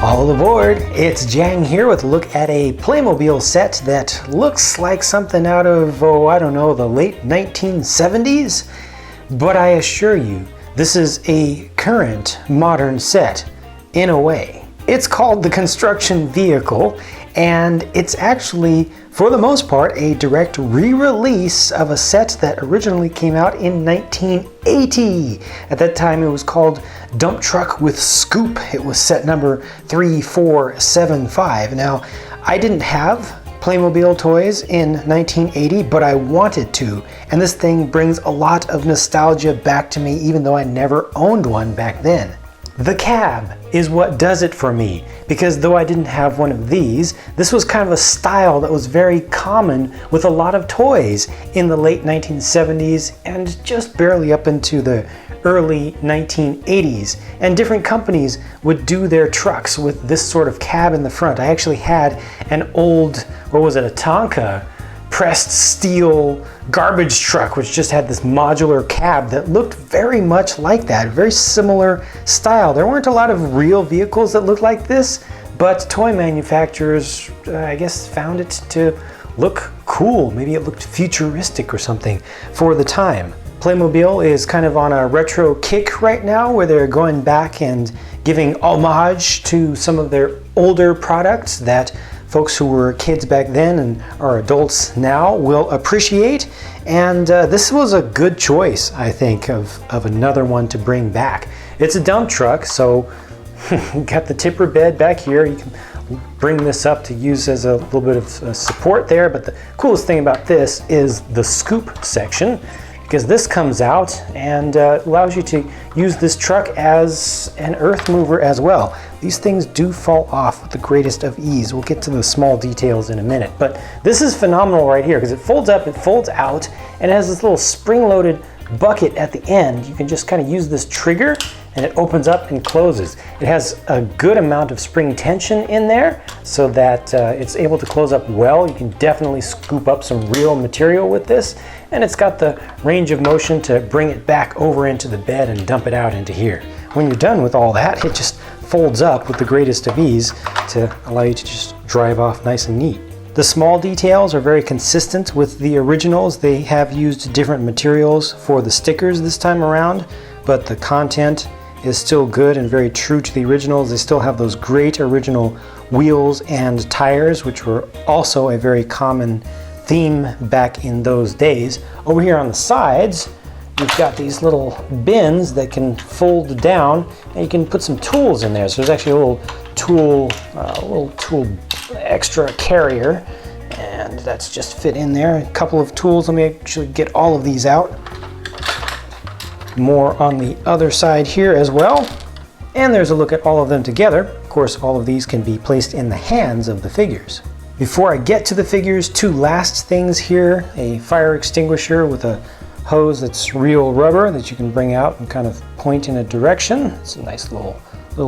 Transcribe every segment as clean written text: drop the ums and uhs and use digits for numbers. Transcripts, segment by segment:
All aboard! It's Jang here with a look at a Playmobil set that looks like something out of, I don't know, the late 1970s. But I assure you, this is a current modern set, in a way. It's called the Construction Vehicle, and it's actually, for the most part, a direct re-release of a set that originally came out in 1980. At that time, it was called Dump Truck with Scoop. It was set number 3475. Now, I didn't have Playmobil toys in 1980, but I wanted to, and this thing brings a lot of nostalgia back to me, even though I never owned one back then. The cab is what does it for me, because though I didn't have one of these, this was kind of a style that was very common with a lot of toys in the late 1970s and just barely up into the early 1980s. And different companies would do their trucks with this sort of cab in the front. I actually had an old, what was it, a Tonka pressed steel garbage truck, which just had this modular cab that looked very much like that, very similar style. There weren't a lot of real vehicles that looked like this, but toy manufacturers, I guess, found it to look cool. Maybe it looked futuristic or something for the time. Playmobil is kind of on a retro kick right now, where they're going back and giving homage to some of their older products that folks who were kids back then and are adults now will appreciate. And this was a good choice, I think, of another one to bring back. It's a dump truck, so you got the tipper bed back here. You can bring this up to use as a little bit of support there. But the coolest thing about this is the scoop section, because this comes out and allows you to use this truck as an earth mover as well. These things do fall off with the greatest of ease. We'll get to the small details in a minute, but this is phenomenal right here because it folds up, it folds out, and it has this little spring-loaded bucket at the end. You can just kind of use this trigger and it opens up and closes. It has a good amount of spring tension in there so that it's able to close up well. You can definitely scoop up some real material with this, and it's got the range of motion to bring it back over into the bed and dump it out into here. When you're done with all that, it just folds up with the greatest of ease to allow you to just drive off nice and neat. The small details are very consistent with the originals. They have used different materials for the stickers this time around, but the content is still good and very true to the originals. They still have those great original wheels and tires, which were also a very common theme back in those days. Over here on the sides, you've got these little bins that can fold down, and you can put some tools in there. So there's actually a little tool extra carrier, and that's just fit in there. A couple of tools. Let me actually get all of these out. More on the other side here as well. And there's a look at all of them together. Of course, all of these can be placed in the hands of the figures. Before I get to the figures, two last things here. A fire extinguisher with a hose that's real rubber that you can bring out and kind of point in a direction. It's a nice little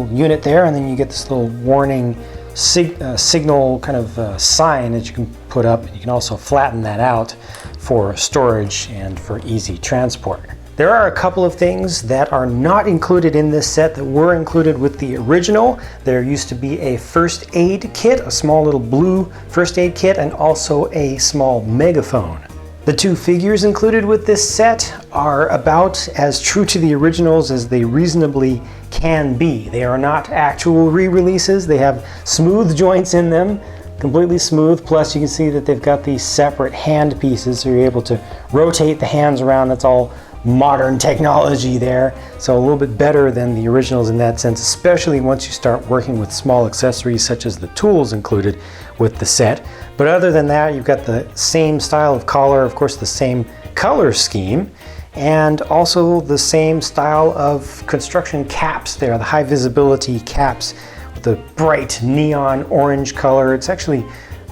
unit there, and then you get this little warning signal kind of sign that you can put up. You can also flatten that out for storage and for easy transport. There are a couple of things that are not included in this set that were included with the original. There used to be a first aid kit, a small little blue first aid kit, and also a small megaphone. The two figures included with this set are about as true to the originals as they reasonably can be. They are not actual re-releases. They have smooth joints in them, completely smooth, plus you can see that they've got these separate hand pieces, so you're able to rotate the hands around. That's all modern technology there, so a little bit better than the originals in that sense, especially once you start working with small accessories such as the tools included with the set. But other than that, you've got the same style of collar, of course the same color scheme, and also the same style of construction caps there, the high visibility caps with the bright neon orange color. It's actually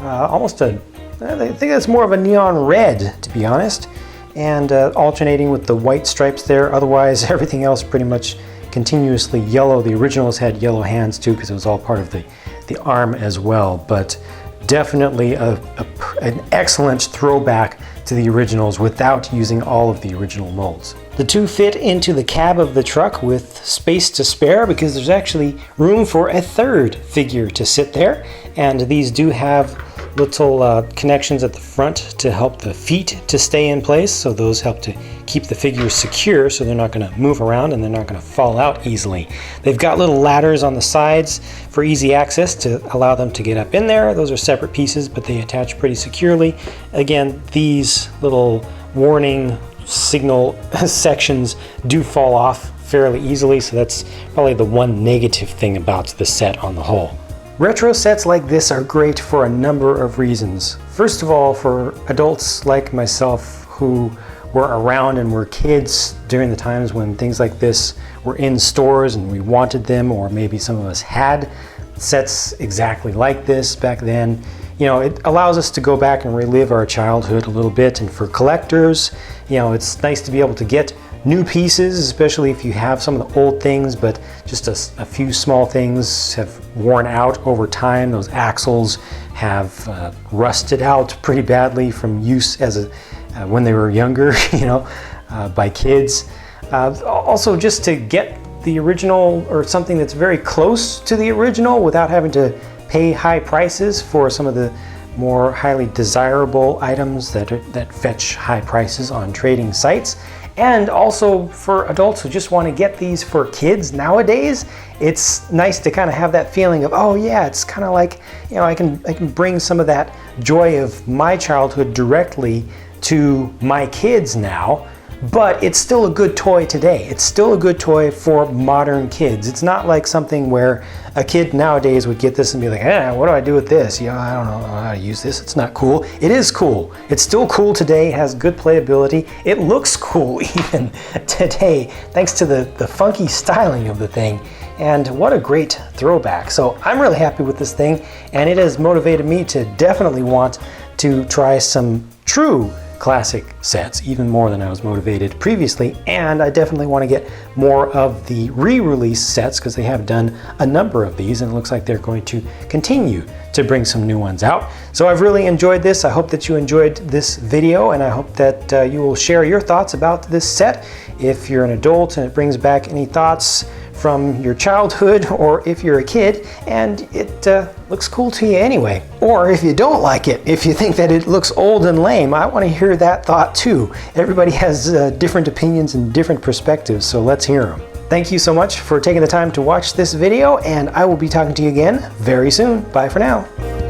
almost I think it's more of a neon red, to be honest, and alternating with the white stripes there. Otherwise, everything else pretty much continuously yellow. The originals had yellow hands too, because it was all part of the arm as well. But definitely an excellent throwback to the originals without using all of the original molds. The two fit into the cab of the truck with space to spare because there's actually room for a third figure to sit there. And these do have little connections at the front to help the feet to stay in place. So those help to keep the figures secure so they're not going to move around and they're not going to fall out easily. They've got little ladders on the sides for easy access to allow them to get up in there. Those are separate pieces, but they attach pretty securely. Again, these little warning signal sections do fall off fairly easily, so that's probably the one negative thing about the set on the whole. Retro sets like this are great for a number of reasons. First of all, for adults like myself who were around and were kids during the times when things like this were in stores and we wanted them, or maybe some of us had sets exactly like this back then. You know, it allows us to go back and relive our childhood a little bit. And for collectors, you know, it's nice to be able to get new pieces, especially if you have some of the old things, but just a few small things have worn out over time. Those axles have rusted out pretty badly from use as when they were younger, you know, by kids. Also, just to get the original or something that's very close to the original without having to pay high prices for some of the more highly desirable items that fetch high prices on trading sites. And also for adults who just want to get these for kids nowadays, it's nice to kind of have that feeling of, oh yeah, it's kind of like, you know, I can bring some of that joy of my childhood directly to my kids now. But it's still a good toy today. It's still a good toy for modern kids. It's not like something where a kid nowadays would get this and be like, what do I do with this? You know, I don't know how to use this. It's not cool. It is cool. It's still cool today. It has good playability. It looks cool even today, thanks to the funky styling of the thing. And what a great throwback. So I'm really happy with this thing, and it has motivated me to definitely want to try some true classic sets, even more than I was motivated previously. And I definitely want to get more of the re-release sets because they have done a number of these, and it looks like they're going to continue to bring some new ones out. So I've really enjoyed this. I hope that you enjoyed this video, and I hope that you will share your thoughts about this set. If you're an adult and it brings back any thoughts from your childhood, or if you're a kid and it looks cool to you anyway. Or if you don't like it, if you think that it looks old and lame, I want to hear that thought too. Everybody has different opinions and different perspectives, so let's hear them. Thank you so much for taking the time to watch this video, and I will be talking to you again very soon. Bye for now.